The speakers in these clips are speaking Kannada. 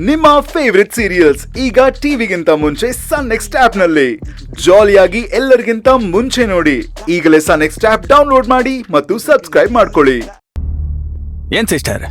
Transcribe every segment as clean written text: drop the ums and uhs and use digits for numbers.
ನಿಮ್ಮ ಫೇವರಿಟ್ ಸೀರಿಯಲ್ಸ್ ಈಗ ಟಿವಿಗಿಂತ ಮುಂಚೆ ಸನ್ ನೆಕ್ಸ್ಟ್ ಆಪ್ ನಲ್ಲಿ ಜಾಲಿಯಾಗಿ ಎಲ್ಲರಿಗಿಂತ ಮುಂಚೆ ನೋಡಿ. ಈಗಲೇ ಸನ್ ನೆಕ್ಸ್ಟ್ ಆಪ್ ಡೌನ್ಲೋಡ್ ಮಾಡಿ ಮತ್ತು ಸಬ್ಸ್ಕ್ರೈಬ್ ಮಾಡ್ಕೊಳ್ಳಿ. ಏನ್ ಸಿಸ್ಟರ್,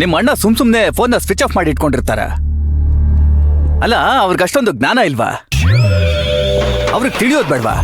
ನಿಮ್ಮ ಅಣ್ಣ ಸುಮ್ನೆ ಫೋನ್ ಸ್ವಿಚ್ ಆಫ್ ಮಾಡಿ ಇಟ್ಕೊಂಡಿರ್ತಾರ? ಅಲ್ಲ, ಅವ್ರಿಗೆ ಅಷ್ಟೊಂದು ಜ್ಞಾನ ಇಲ್ವಾ? ಅವ್ರಿಗೆ ತಿಳಿಯೋದ್ ಬೇಡ್ವಾ?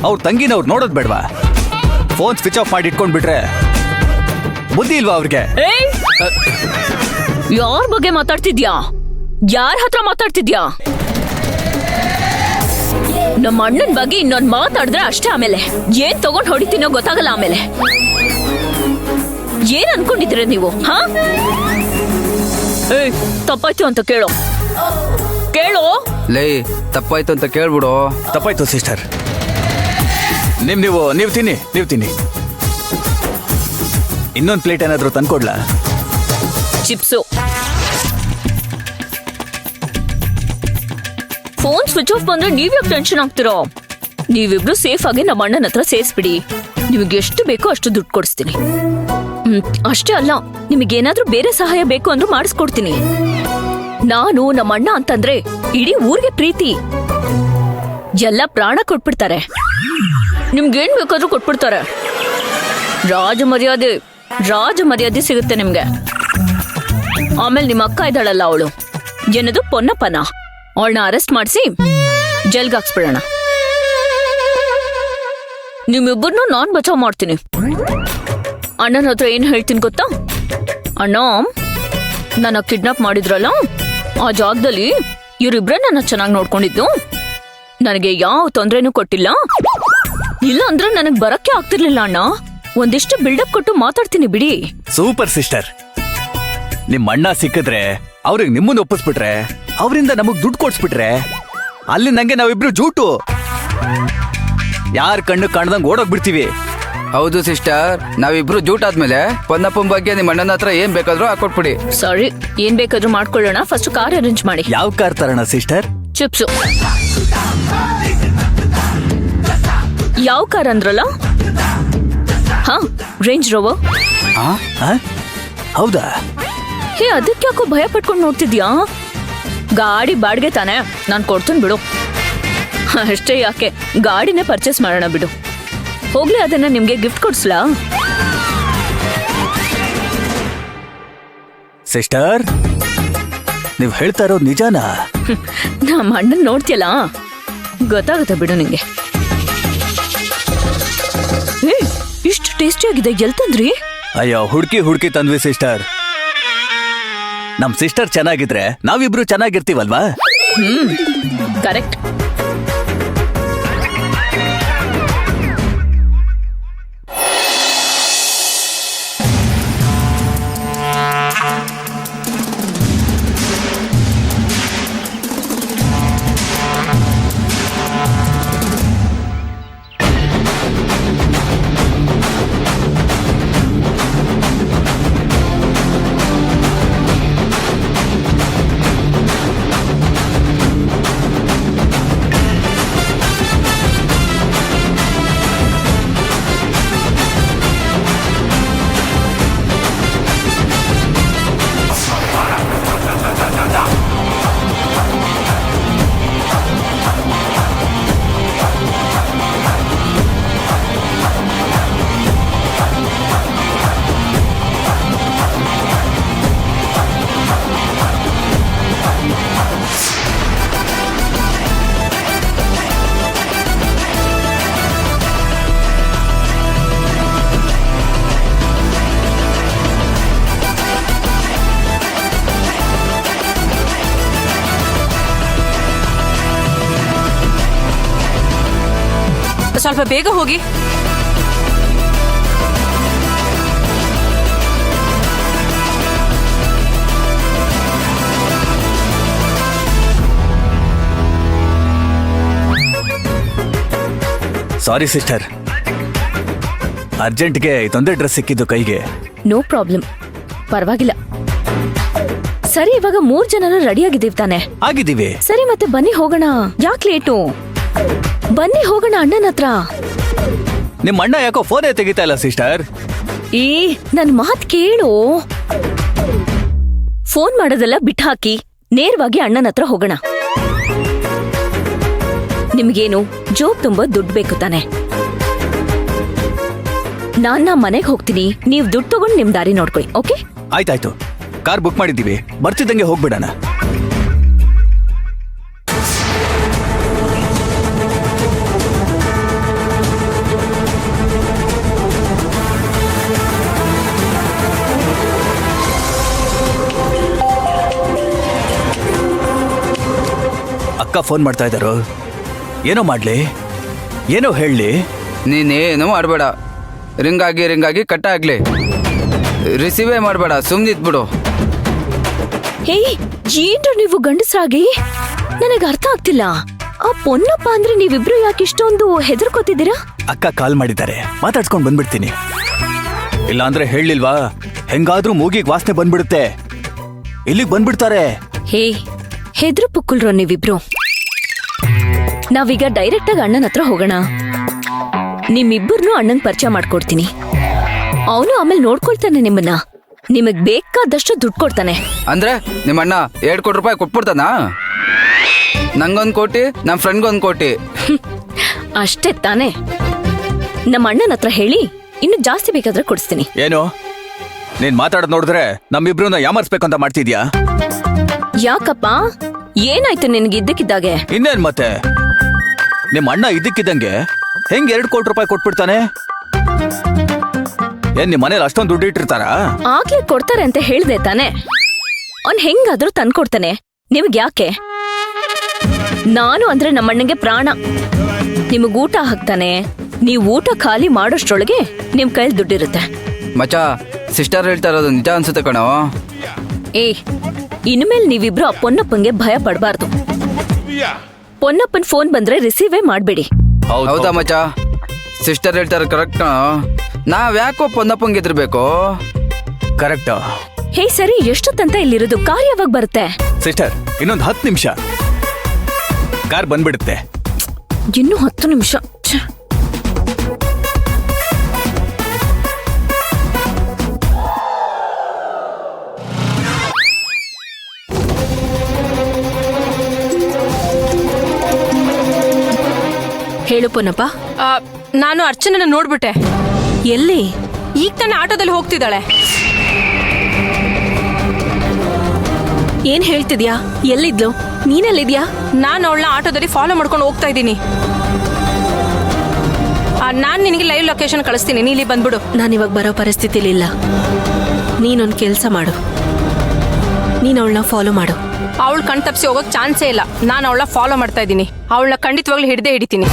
ಅವ್ರ ತಂಗಿನವ್ರು ನೋಡೋದ್ ಬೇಡ್ವಾ? ಫೋನ್ ಸ್ವಿಚ್ ಆಫ್ ಮಾಡಿ ಇಟ್ಕೊಂಡ್ಬಿಟ್ರೆ ಬುದ್ಧಿ ಇಲ್ವಾ ಅವ್ರಿಗೆ? ಯಾರ ಬಗ್ಗೆ ಮಾತಾಡ್ತಿದ್ಯಾ? ಯಾರ ಹತ್ರ ಮಾತಾಡ್ತಿದ್ಯಾ? ನಮ್ಮ ಅಣ್ಣನ್ ಬಗ್ಗೆ ಇನ್ನೊಂದ್ ಮಾತಾಡಿದ್ರೆ ಅಷ್ಟೇ. ಆಮೇಲೆ ಏನ್ ತಗೊಂಡ್ ಹೊಡಿತೀನೋ ಗೊತ್ತಾಗಲ್ಲ. ಆಮೇಲೆ ಏನ್ ಅನ್ಕೊಂಡಿದ್ದೀರ ನೀವು? ಹಾ, ತಪ್ಪಾಯ್ತು ಅಂತ ಕೇಳೋ ಲೇ, ತಪ್ಪಾಯ್ತು ಅಂತ ಕೇಳ್ಬಿಡು. ತಪ್ಪಾಯ್ತು ಸಿಸ್ಟರ್. ನೀವು ತಿನ್ನಿ. ಇನ್ನೊಂದು ಪ್ಲೇಟ್ ಏನಾದ್ರು ತಂದ್ಕೊಡ್ಲಾ? ಚಿಪ್ಸು. ಫೋನ್ ಸ್ವಿಚ್ ಆಫ್ ಬಂದ್ರೆ ನೀವ್ಯಾಕೆ ಟೆನ್ಷನ್ ಆಗ್ತಿರೋ? ನೀವಿಬ್ರು ಸೇಫ್ ಆಗಿ ನಮ್ಮ ಅಣ್ಣನ ಹತ್ರ ಸೇರಿಸ್ಬಿಡಿ. ನಿಮಗೆ ಎಷ್ಟು ಬೇಕೋ ಅಷ್ಟು ದುಡ್ಡು ಕೊಡಿಸ್ತೀನಿ. ಅಷ್ಟೇ ಅಲ್ಲ, ನಿಮಗೇನಾದ್ರೂ ಬೇರೆ ಸಹಾಯ ಬೇಕು ಅಂದ್ರೂ ಮಾಡಿಸ್ಕೊಡ್ತೀನಿ. ನಾನು ನಮ್ಮ ಅಣ್ಣ ಅಂತಂದ್ರೆ ಇಡೀ ಊರಿಗೆ ಪ್ರೀತಿ. ಎಲ್ಲ ಪ್ರಾಣ ಕೊಟ್ಬಿಡ್ತಾರೆ. ನಿಮ್ಗೇನ್ ಬೇಕಾದ್ರೂ ಕೊಟ್ಬಿಡ್ತಾರೆ. ರಾಜ ಮರ್ಯಾದೆ ಸಿಗುತ್ತೆ ನಿಮ್ಗೆ. ಆಮೇಲೆ ನಿಮ್ಮ ಅಕ್ಕ ಇದ್ದಾಳಲ್ಲ, ಅವಳು ಏನದು ಪೊನ್ನಪ್ಪನ, ಅವಳನ್ನ ಅರೆಸ್ಟ್ ಮಾಡಿಸಿ ಜೈಲ್ಗೆ ಹಾಕ್ಸ್ಬಿಡೋಣ. ನಿಮ್ಮಿಬ್ಬರನ್ನೂ ನಾನ್ ಬಚಾವ್ ಮಾಡ್ತೀನಿ. ಅಣ್ಣನ ಹತ್ರ ಏನ್ ಹೇಳ್ತೀನಿ ಗೊತ್ತಾ? ಅಣ್ಣ, ನನ್ನ ಕಿಡ್ನಾಪ್ ಮಾಡಿದ್ರಲ್ಲ, ಆ ಜಾಗದಲ್ಲಿ ಇವರಿಬ್ರೆ ನನ್ನ ಚೆನ್ನಾಗಿ ನೋಡ್ಕೊಂಡಿದ್ದು. ನನಗೆ ಯಾವ ತೊಂದ್ರೆನೂ ಕೊಟ್ಟಿಲ್ಲ. ಇಲ್ಲ ಅಂದ್ರೆ ನನಗ್ ಬರಕ್ಕೆ ಆಗ್ತಿರ್ಲಿಲ್ಲ ಅಣ್ಣ. ಒಂದಿಷ್ಟು ಬಿಲ್ಡಪ್ ಕೊಟ್ಟು ಮಾತಾಡ್ತೀನಿ ಬಿಡಿ. Super sister. ನಿಮ್ ಅಣ್ಣ ಸಿಕ್ಕಿದ್ರೆ ಅವ್ರಿಗೆ ನಿಮ್ಮನ್ನ ಒಪ್ಪಿಸ್ಬಿಟ್ರೆ, ಅವರಿಂದ ನಮಗ್ ದುಡ್ಡು ಕೊಡ್ಸ್ಬಿಟ್ರೆ, ಅಲ್ಲಿ ನಂಗೆ ನಾವಿಬ್ರು ಜೂಟು. ಯಾರ ಕಣ್ಣು ಕಾಣ್ದಂಗ್ ಓಡೋಗ್ಬಿಡ್ತೀವಿ. ಹೌದು ಸಿಸ್ಟರ್, ನಾವಿಬ್ರು ಜೂಟ್ ಆದ್ಮೇಲೆ ಪೊನ್ನಪ್ಪನ ಬಗ್ಗೆ ನಿಮ್ಮ ಅಣ್ಣನ ಹತ್ರ ಏನ್ ಬೇಕಾದ್ರೂ ಹಾಕೊಟ್ಬಿಡಿ. ಸಾರಿ, ಏನ್ ಬೇಕಾದ್ರೂ ಮಾಡ್ಕೊಳ್ಳೋಣ. ಫಸ್ಟ್ ಕಾರ್ ಅರೇಂಜ್ ಮಾಡಿ. ಯಾವ ಕಾರ್ ತರೋಣ ಸಿಸ್ಟರ್? ಚಿಪ್ಸು. ಯಾವ ಕಾರ್ ಅಂದ್ರಲ್ಲ? ಹಾ, ರೇಂಜ್ ರೋವರ್. ಹೌದಾ? ಹೇ, ಅದಕ್ಕೆ ಯಾಕೋ ಭಯ ಪಟ್ಕೊಂಡು ನೋಡ್ತಿದ್ಯಾ? ಗಾಡಿ ಬಾಡ್ಗೆ ತಾನೆ, ನಾನ್ ಕೊಡ್ತೀನಿ ಬಿಡು. ಅಷ್ಟೇ ಯಾಕೆ, ಗಾಡಿನೇ ಪರ್ಚೇಸ್ ಮಾಡೋಣ ಬಿಡು. ಹೋಗ್ಲಿ, ಅದನ್ನ ನಿಮ್ಗೆ ಗಿಫ್ಟ್ ಕೊಡ್ಸ್ಲಾ? ಸಿಸ್ಟರ್, ನೀವ್ ಹೇಳ್ತಾ ಇರೋದು ನಿಜಾನಾ? ನಮ್ಮ ಅಣ್ಣನ್ ನೋಡ್ತಿಯಲ್ಲ, ಗೊತ್ತಾಗುತ್ತೆ ಬಿಡು ನಿಂಗೆ. ಇಷ್ಟು ಟೇಸ್ಟಿ ಆಗಿದೆ, ಎಲ್ ತಂದ್ರಿ? ಅಯ್ಯೋ, ಹುಡ್ಕಿ ತಂದ್ವಿ ಸಿಸ್ಟರ್. ನಮ್ ಸಿಸ್ಟರ್ ಚೆನ್ನಾಗಿದ್ರೆ ನಾವಿಬ್ರು ಚೆನ್ನಾಗಿರ್ತೀವಲ್ವಾ? ಕರೆಕ್ಟ್. ಸ್ವಲ್ಪ ಬೇಗ ಹೋಗಿ. ಸಾರಿ ಸಿಸ್ಟರ್, ಅರ್ಜೆಂಟ್ಗೆ ಇದೊಂದೇ ಡ್ರೆಸ್ ಸಿಕ್ಕಿದ್ದು ಕೈಗೆ. ನೋ ಪ್ರಾಬ್ಲಮ್, ಪರವಾಗಿಲ್ಲ. ಸರಿ, ಇವಾಗ 3 ಜನರು ರೆಡಿ ಆಗಿದ್ದೀವಿ ತಾನೆ? ಆಗಿದ್ದೀವಿ. ಸರಿ, ಮತ್ತೆ ಬನ್ನಿ ಹೋಗೋಣ. ಯಾಕೆ ಲೇಟು? ಬನ್ನಿ ಹೋಗೋಣ ಅಣ್ಣನ ಹತ್ರ. ನಿಮ್ಮ ಅಣ್ಣ ಯಾಕೋ ಫೋನೇ ತೆಗಿತಾ ಇಲ್ಲ ಸಿಸ್ಟರ್. ನನ್ ಮಾತ್ ಕೇಳು. ಫೋನ್ ಮಾಡೋದೆಲ್ಲ ಬಿಟ್ಹಾಕಿ ನೇರವಾಗಿ ಅಣ್ಣನ ಹತ್ರ ಹೋಗೋಣ. ನಿಮ್ಗೇನು ಜೋಬ್ ತುಂಬಾ ದುಡ್ಡು ಬೇಕು ತಾನೆ? ನಾನ್ ಮನೆಗ್ ಹೋಗ್ತೀನಿ, ನೀವ್ ದುಡ್ಡು ತಗೊಂಡು ನಿಮ್ ದಾರಿ ನೋಡ್ಕೊಳ್ಳಿ. ಓಕೆ? ಆಯ್ತಾಯ್ತು, ಕಾರ್ ಬುಕ್ ಮಾಡಿದ್ದೀವಿ, ಬರ್ತಿದ್ದಂಗೆ ಹೋಗ್ಬಿಡಣ. ಅಕ್ಕ ಫೋನ್ ಮಾಡ್ತಾ ಇದ್ದಾರೋ, ಏನೋ ಮಾಡ್ಲಿ, ಏನೋ ಹೇಳಲಿ. ನೀನೇನು ಮಾಡಬೇಡ, ರಿಂಗಾಗಿ ಕಟ್ ಆಗ್ಲಿ, ರಿಸೀವೇ ಮಾಡಬೇಡ, ಸುಮ್ಮನಿದ್ಬಿಡು. ಹೇ, ಏನ್ರ ನೀವು ಗಂಡಸ್ರಾಗಿ? ನನಗೆ ಅರ್ಥ ಆಗ್ತಿಲ್ಲ. ಆ ಪೊನ್ನಪ್ಪ ಅಂದ್ರೆ ನೀವಿಬ್ರು ಯಾಕೆ ಇಷ್ಟೊಂದು ಹೆದರ್ಕೋತಿದ್ದೀರಾ? ಅಕ್ಕ ಕಾಲ್ ಮಾಡಿದ್ದಾರೆ, ಮಾತಾಡ್ಸ್ಕೊಂಡ್ ಬಂದ್ಬಿಡ್ತೀನಿ. ಇಲ್ಲ ಅಂದ್ರೆ ಹೇಳಿಲ್ವಾ, ಹೆಂಗಾದ್ರೂ ಮೂಗಿಗೆ ವಾಸನೆ ಬಂದ್ಬಿಡುತ್ತೆ, ಇಲ್ಲಿಗೆ ಬಂದ್ಬಿಡ್ತಾರೆ. ಹೇ, ಹೆದ್ರು ಪುಕ್ಕುಲ್ರೋ ನೀವಿಬ್ರು. ನಾವೀಗ ಡೈರೆಕ್ಟ್ ಆಗಿ ಅಣ್ಣನ ಹತ್ರ ಹೋಗೋಣ. ನಿಮ್ಮಿಬ್ಬರನ್ನು ಅಣ್ಣನ್ ಪರಿಚಯ ಮಾಡ್ಕೊಡ್ತೀನಿ. ಅವನು ಆಮೇಲೆ ನೋಡ್ಕೊಳ್ತಾನೆ ನಿಮ್ಮನ್ನ. ನಿಮಗ್ ಬೇಕಾದಷ್ಟು ದುಡ್ಡು ಕೊಡ್ತಾನೆ. ಅಂದ್ರೆ ನಿಮ್ಮಣ್ಣ 2 ಕೋಟಿ ರೂಪಾಯಿ ಕೊಟ್ಬಿಡ್ತಾನಾ? ನಂಗೊಂದ್ ಕೋಟಿ, ನಮ್ ಫ್ರೆಂಡ್ಗೊಂದ್ ಕೋಟಿ. ಅಷ್ಟೇ ತಾನೆ? ನಮ್ಮ ಅಣ್ಣನ ಹತ್ರ ಹೇಳಿ ಇನ್ನು ಜಾಸ್ತಿ ಬೇಕಾದ್ರೆ ಕೊಡಿಸ್ತೀನಿ. ಏನು ನೀನ್ ಮಾತಾಡೋದ್ ನೋಡಿದ್ರೆ ನಮ್ಮಿಬ್ರನ್ನ ಯಾಮರ್ಸ್ಬೇಕಂತ ಮಾಡ್ತಿದ್ಯಾ? ಯಾಕಪ್ಪ, ಏನಾಯ್ತು ನಿನ್ಗೆ ಇದ್ದಕ್ಕಿದ್ದಾಗೆ? ಇನ್ನೇನ್ ಮತ್ತೆ, ನಿಮ್ ಅಣ್ಣ ಇದ್ದಕ್ಕಿದ್ದಂಗೆ ಹೆಂಗ್ 2 ಕೋಟಿ ರೂಪಾಯಿ ಕೊಟ್ಬಿಡ್ತಾನೆ? ಏನ್ ನಿಮ್ ಮನೇಲಿ ಅಷ್ಟೊಂದು ದುಡ್ಡು ಇಟ್ಟಿರ್ತಾರ? ಆಗ್ಲೇ ಕೊಡ್ತಾರೆ ಅಂತ ಹೇಳ್ದೆ ತಾನೆ. ಅವ್ನ್ ಹೆಂಗಾದ್ರೂ ತಂದ್ಕೊಡ್ತಾನೆ. ನಿಮ್ಗ್ ಯಾಕೆ? ನಾನು ಅಂದ್ರೆ ನಮ್ಮಣ್ಣಂಗೆ ಪ್ರಾಣ. ನಿಮಗ್ ಊಟ ಹಾಕ್ತಾನೆ. ನೀವ್ ಊಟ ಖಾಲಿ ಮಾಡೋಷ್ಟ್ರೊಳಗೆ ನಿಮ್ ಕೈಲಿ ದುಡ್ಡಿರುತ್ತೆ. ಮಚ, ಸಿಸ್ಟರ್ ಹೇಳ್ತಾ ಇರೋದು ನಿಜ ಅನ್ಸುತ್ತೆ ಕಣೋ. ಏ, ಇನ್ಮೇಲೆ ನೀವಿಬ್ರು ಆ ಪೊನ್ನಪ್ಪಂಗೆ ಭಯ ಪಡ್ಬಾರ್ದು. ಪೊನ್ನಪ್ಪನ್ ಫೋನ್ ಬಂದ್ರೆ ರಿಸೀವೇ ಮಾಡ್ಬೇಡಿ. ಹೌದಾ ಮಚ? ಸಿಸ್ಟರ್ ಹೇಳ್ತಾರೆ ಕರೆಕ್ಟ್ ಕಣೋ. ನಾವ್ ಯಾಕೋ ಪೊನ್ನಪ್ಪಂಗೆ ಎದ್ರಬೇಕು? ಕರೆಕ್ಟ್. ಹೇ ಸರಿ, ಎಷ್ಟೊತ್ತಂತ ಇಲ್ಲಿರೋದು? ಕಾರ್ ಯಾವಾಗ ಬರುತ್ತೆ? ಸಿಸ್ಟರ್, ಇನ್ನೊಂದು 10 ನಿಮಿಷ ಕಾರ್ ಬಂದ್ಬಿಡುತ್ತೆ. ಇನ್ನೂ 10 ನಿಮಿಷ? ಹೇಳು ಪೊನ್ನಪ್ಪ. ನಾನು ಅರ್ಚನನ ನೋಡ್ಬಿಟ್ಟೆ. ಎಲ್ಲಿ? ಈಗ ತಾನೇ ಆಟೋದಲ್ಲಿ ಹೋಗ್ತಿದ್ದಾಳೆ. ಏನ್ ಹೇಳ್ತಿದ್ಯಾ? ಎಲ್ಲಿದ್ಲು? ನೀನೆಲ್ಲಿದ್ಯಾ? ನಾನು ಅವಳನ್ನ ಆಟೋದಲ್ಲಿ ಫಾಲೋ ಮಾಡ್ಕೊಂಡು ಹೋಗ್ತಾ ಇದ್ದೀನಿ. ನಾನು ನಿನಗೆ ಲೈವ್ ಲೊಕೇಶನ್ ಕಳಿಸ್ತೀನಿ, ನೀ ಇಲ್ಲಿ ಬಂದ್ಬಿಡು. ನಾನಿವಾಗ ಬರೋ ಪರಿಸ್ಥಿತಿಲಿ ಇಲ್ಲ. ನೀನೊಂದು ಕೆಲಸ ಮಾಡು, ನೀನು ಅವಳನ್ನ ಫಾಲೋ ಮಾಡು. ಅವಳು ಕಣ್ ತಪ್ಪಿಸಿ ಹೋಗೋಕ್ ಚಾನ್ಸೇ ಇಲ್ಲ. ನಾನು ಅವಳ ಫಾಲೋ ಮಾಡ್ತಾ ಇದ್ದೀನಿ. ಅವಳನ್ನ ಖಂಡಿತವಾಗ್ಲೂ ಹಿಡಿತೀನಿ.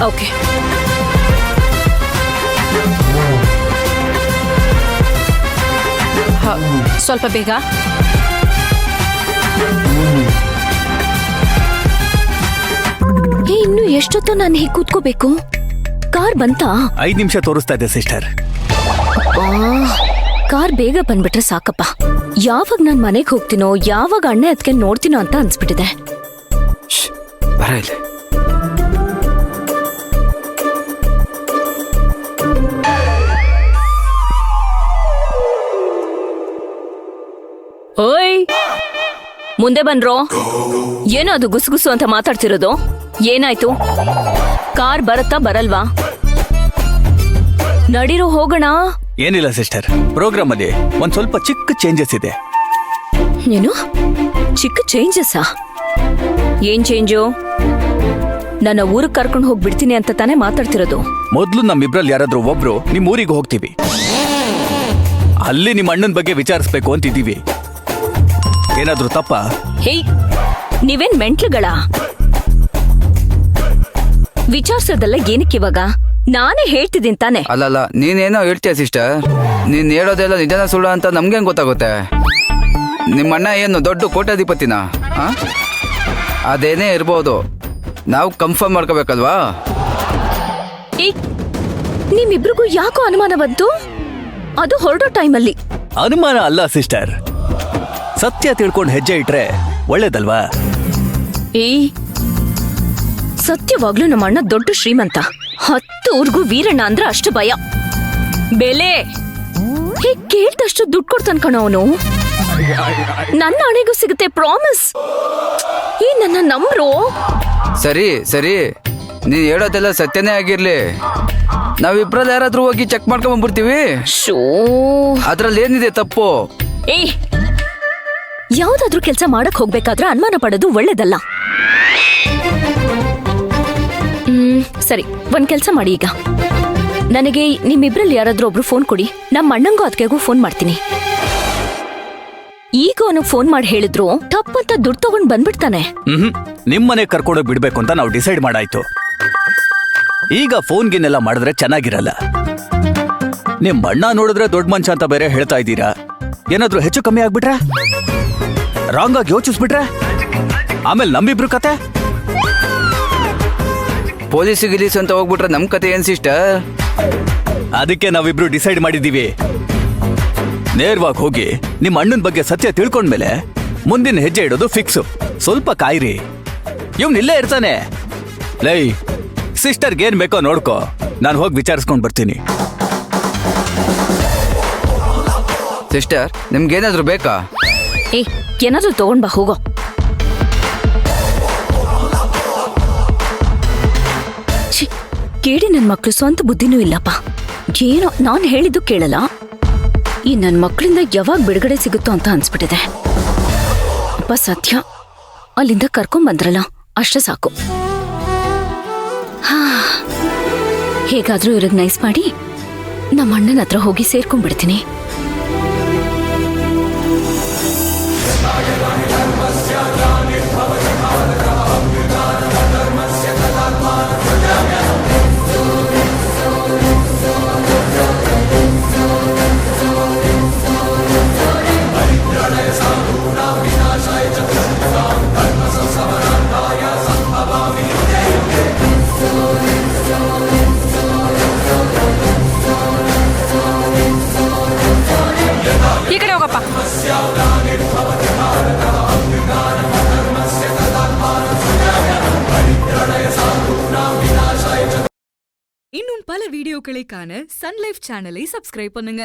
ಓಕೆ. ಸ್ವಲ್ಪ ಬೇಗ. ಇನ್ನು ಎಷ್ಟೊತ್ತು ನಾನು ಹೀಗೆ ಕೂತ್ಕೋಬೇಕು? ಕಾರ್ ಬಂತಾ? 5 ನಿಮಿಷ ತೋರಿಸ್ತಾ ಇದೆ ಸಿಸ್ಟರ್. ಕಾರ್ ಬೇಗ ಬಂದ್ಬಿಟ್ರೆ ಸಾಕಪ್ಪ. ಯಾವಾಗ ನಾನ್ ಮನೆಗೆ ಹೋಗ್ತೀನೋ, ಯಾವಾಗ ಅಣ್ಣ ಅದಕ್ಕೆ ನೋಡ್ತೀನೋ ಅಂತ ಅನ್ಸ್ಬಿಟ್ಟಿದೆ. ಬರ ಇಲ್ಲಿ. ಓಯ್, ಮುಂದೆ ಬನ್ರೋ. ಏನೋ ಅದು ಗುಸುಗುಸು ಅಂತ ಮಾತಾಡ್ತಿರೋದು? ಏನಾಯ್ತು? ಕಾರ್ ಬರುತ್ತಾ ಬರಲ್ವಾ? ನಡೀರೋ ಹೋಗೋಣ. ಏನಿಲ್ಲ ಸಿಸ್ಟರ್, ಪ್ರೋಗ್ರಾಮ್ ಅಲ್ಲಿ ಒಂದ್ ಸ್ವಲ್ಪ ಚಿಕ್ಕ ಚೇಂಜಸ್ ಇದೆ. ಏನು ಚಿಕ್ಕ ಚೇಂಜಸ್ಸಾ? ಏನ್ ಚೇಂಜು? ನನ್ನ ಊರಿಗೆ ಕರ್ಕೊಂಡು ಹೋಗ್ಬಿಡ್ತೀನಿ ಅಂತ ತಾನೇ ಮಾತಾಡ್ತಿರೋದು? ಮೊದ್ಲು ನಮ್ಮಿಬ್ರಲ್ಲಿ ಯಾರಾದ್ರೂ ಒಬ್ರು ನಿಮ್ ಊರಿಗೆ ಹೋಗ್ತೀವಿ, ಅಲ್ಲಿ ನಿಮ್ ಅಣ್ಣನ ಬಗ್ಗೆ ವಿಚಾರಿಸ್ಬೇಕು ಅಂತಿದ್ದೀವಿ. ಏನಾದ್ರೂ ತಪ್ಪ? ಹೇಯ್, ನೀವೇನ್ ಮೆಂಟ್ಲುಗಳ? ವಿಚಾರಿಸೋದಲ್ಲ ಏನಕ್ಕಿವಾಗ? ನಾನೇ ಹೇಳ್ತಿದ್ದೀನಿ ತಾನೆ. ಅಲ್ಲಲ್ಲ, ನೀನೇನೋ ಹೇಳ್ತೀಯ ಸಿಸ್ಟರ್. ನೀನ್ ಹೇಳೋದೆಲ್ಲ ನಿಜನ ಸುಳ್ಳು ಅಂತ ನಮ್ಗೆ ಹೆಂಗ್ ಗೊತ್ತಾಗುತ್ತೆ? ನಿಮ್ಮಣ್ಣ ಏನು ದೊಡ್ಡ ಕೋಟ್ಯಾಧಿಪತಿನ? ಅದೇನೇ ಇರ್ಬೋದು, ನಾವು ಕನ್ಫರ್ಮ್ ಮಾಡ್ಕೋಬೇಕಲ್ವಾ? ನಿಮ್ಮಿಬ್ರಿಗೂ ಯಾಕೋ ಅನುಮಾನ ಬಂತು? ಅದು ಹೊರಡೋ ಟೈಮಲ್ಲಿ. ಅನುಮಾನ ಅಲ್ಲ ಸಿಸ್ಟರ್, ಸತ್ಯ ತಿಳ್ಕೊಂಡು ಹೆಜ್ಜೆ ಇಟ್ರೆ ಒಳ್ಳೇದಲ್ವಾ? ಸತ್ಯವಾಗ್ಲೂ ನಮ್ಮ ಅಣ್ಣ ದೊಡ್ಡ ಶ್ರೀಮಂತ. 10 ಊರ್ಗೂ ವೀರಣ್ಣ ಅಂದ್ರೆ ಅಷ್ಟು ಭಯ. ಬೆಲೆ ಹೀಗ್ ಕೇಳ್ದಷ್ಟು ದುಡ್ಡು ಕೊಡ್ತಾನ ಕಣ ಅವನು. ನನ್ನ ಹಣೆಗೂ ಸಿಗುತ್ತೆ ಪ್ರಾಮಿಸ್. ಈ ನನ್ನ ನಂಬ್ರು. ಸರಿ ಸರಿ, ನೀನ್ ಹೇಳೋದೆಲ್ಲ ಸತ್ಯನೇ ಆಗಿರ್ಲಿ. ನಾವಿಬ್ರಲ್ಲಿ ಯಾರಾದ್ರೂ ಹೋಗಿ ಚೆಕ್ ಮಾಡ್ಕೊಂಡ್ ಬಂದ್ಬಿಡ್ತೀವಿ. ಶೋ, ಅದ್ರಲ್ಲಿ ಏನಿದೆ ತಪ್ಪು? ಏಯ್, ಯಾವ್ದಾದ್ರೂ ಕೆಲಸ ಮಾಡಕ್ ಹೋಗ್ಬೇಕಾದ್ರೆ ಅನುಮಾನ ಪಡೋದು ಒಳ್ಳೇದಲ್ಲ. ಸರಿ, ಒಂದ್ ಕೆಲ್ಸ ಮಾಡಿ. ಈಗ ನನಗೆ ನಿಮ್ಮಿಬ್ರಲ್ಲಿ ಯಾರಾದ್ರೂ ಒಬ್ರು ಫೋನ್ ಕೊಡಿ. ನಮ್ಮ ಅಣ್ಣಂಗೂ ಅದಕ್ಕೆಗೂ ಫೋನ್ ಮಾಡ್ತೀನಿ. ಈಗ ಅವನಿಗೆ ಫೋನ್ ಮಾಡಿ ಹೇಳಿದ್ರು ತಪ್ಪಂತ ದುಡ್ಡು ತಗೊಂಡ್ ಬಂದ್ಬಿಡ್ತಾನೆ. ನಿಮ್ಮನೆ ಕರ್ಕೊಂಡೋಗಿ ಬಿಡ್ಬೇಕು ಅಂತ ನಾವು ಡಿಸೈಡ್ ಮಾಡಾಯ್ತು. ಈಗ ಫೋನ್ಗಿನ್ನೆಲ್ಲ ಮಾಡಿದ್ರೆ ಚೆನ್ನಾಗಿರಲ್ಲ. ನಿಮ್ ಅಣ್ಣ ನೋಡಿದ್ರೆ ದೊಡ್ಡ ಮನುಷ್ಯ ಅಂತ ಬೇರೆ ಹೇಳ್ತಾ ಇದ್ದೀರಾ. ಏನಾದ್ರೂ ಹೆಚ್ಚು ಕಮ್ಮಿ ಆಗ್ಬಿಟ್ರೆ, ರಾಂಗ್ ಆಗಿ ಯೋಚಿಸ್ಬಿಟ್ರೆ, ಆಮೇಲೆ ನಮ್ಮಿಬ್ರು ಕತೆ. ಪೊಲೀಸ್ ಗಿಲೀಸ್ ಅಂತ ಹೋಗ್ಬಿಟ್ರೆ ನಮ್ ಕತೆ ಏನ್ ಸಿಸ್ಟರ್? ಅದಕ್ಕೆ ನಾವಿಬ್ರು ಡಿಸೈಡ್ ಮಾಡಿದೀವಿ. ನೇರವಾಗಿ ಹೋಗಿ ನಿಮ್ಮ ಅಣ್ಣನ ಬಗ್ಗೆ ಸತ್ಯ ತಿಳ್ಕೊಂಡ್ಮೇಲೆ ಮುಂದಿನ ಹೆಜ್ಜೆ ಇಡೋದು ಫಿಕ್ಸು. ಸ್ವಲ್ಪ ಕಾಯಿರಿ, ಇವ್ನು ಇಲ್ಲೇ ಇರ್ತಾನೆ. ಲೈ, ಸಿಸ್ಟರ್ಗೆ ಏನ್ ಬೇಕೋ ನೋಡ್ಕೋ, ನಾನು ಹೋಗಿ ವಿಚಾರಿಸ್ಕೊಂಡ್ ಬರ್ತೀನಿ. ಸಿಸ್ಟರ್, ನಿಮ್ಗೇನಾದ್ರೂ ಬೇಕಾ? ಏ, ಏನಾದ್ರೂ ತಗೊಂಡ್ ಬಾ, ಹೋಗೋ. ಛೀ, ಕೇಳಿ ನನ್ ಮಕ್ಳು ಸ್ವಂತ ಬುದ್ಧಿನೂ ಇಲ್ಲಪ್ಪ. ಏನೋ ನಾನ್ ಹೇಳಿದ್ದು ಕೇಳಲ್ಲ. ಈ ನನ್ ಮಕ್ಳಿಂದ ಯಾವಾಗ ಬಿಡುಗಡೆ ಸಿಗುತ್ತೋ ಅಂತ ಅನ್ಸ್ಬಿಟ್ಟಿದೆ. ಅಪ್ಪ ಸತ್ಯ, ಅಲ್ಲಿಂದ ಕರ್ಕೊಂಡ್ ಬಂದ್ರಲ್ಲ, ಅಷ್ಟೇ ಸಾಕು. ಹೇಗಾದ್ರೂ ಇವ್ರಿಗೆ ನೈಸ್ ಮಾಡಿ ನಮ್ಮ ಅಣ್ಣನ ಹತ್ರ ಹೋಗಿ ಸೇರ್ಕೊಂಡ್ಬಿಡ್ತೀನಿ. ಈ ಕಡೆ ಹೋಗಪ್ಪ. இன்னும் பல வீடியோக்களை காண சன் லைஃப் சேனலை சப்ஸ்கிரைப் பண்ணுங்க.